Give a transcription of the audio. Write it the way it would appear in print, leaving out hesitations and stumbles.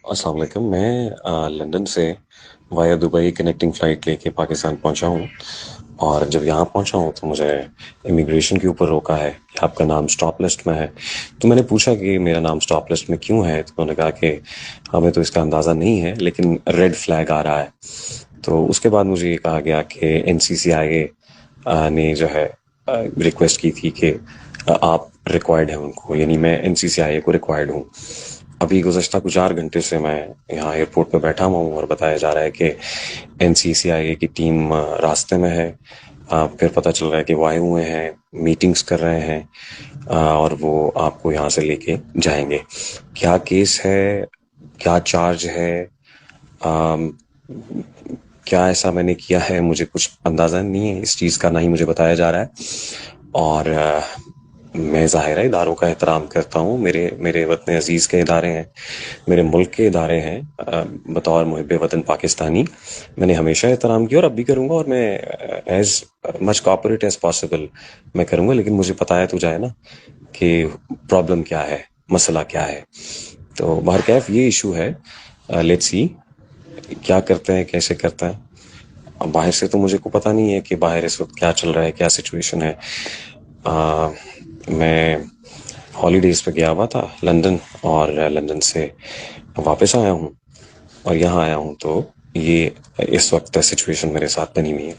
अस्सलाम वालेकुम। मैं लंदन से वाया दुबई कनेक्टिंग फ़्लाइट लेके पाकिस्तान पहुंचा हूं। और जब यहाँ पहुंचा हूं तो मुझे इमिग्रेशन के ऊपर रोका है कि आपका नाम स्टॉप लिस्ट में है। तो मैंने पूछा कि मेरा नाम स्टॉप लिस्ट में क्यों है, तो उन्होंने कहा कि हमें तो इसका अंदाज़ा नहीं है, लेकिन रेड फ्लैग आ रहा है। तो उसके बाद मुझे ये कहा गया कि NCCIA ने जो है रिक्वेस्ट की थी कि आप रिक्वायर्ड हैं उनको, यानी मैं NCCIA को रिक्वायर्ड हूँ। अभी गुज़श्ता कुछ 4 घंटे से मैं यहाँ एयरपोर्ट पे बैठा हुआ हूँ और बताया जा रहा है कि NCCIA की टीम रास्ते में है। फिर पता चल रहा है कि वो आए हुए हैं, मीटिंग्स कर रहे हैं, और वो आपको यहाँ से लेके जाएंगे। क्या केस है, क्या चार्ज है, अम, क्या ऐसा मैंने किया है, मुझे कुछ अंदाज़ा नहीं है इस चीज़ का, ना ही मुझे बताया जा रहा है। और मैं ज़ाहिर है इदारों का एहतराम करता हूँ। मेरे मेरे वतन अज़ीज़ के इदारे हैं, मेरे मुल्क के इदारे हैं। बतौर मुहिब वतन पाकिस्तानी मैंने हमेशा एहतराम किया और अब भी करूँगा, और मैं as much cooperate as possible मैं करूँगा। लेकिन मुझे पता तो जाए ना कि प्रॉब्लम क्या है, मसला क्या है। तो बहरकैफ ये इशू है। लेट्स सी क्या करते हैं, कैसे करते हैं। अब बाहर से तो मुझे को पता नहीं है कि बाहर इस वक्त क्या चल रहा है, क्या सिचुएशन है। आ, मैं हॉलीडेज पे गया हुआ था लंदन, और लंदन से वापस आया हूँ और यहाँ आया हूँ, तो ये इस वक्त सिचुएशन मेरे साथ बनी हुई है।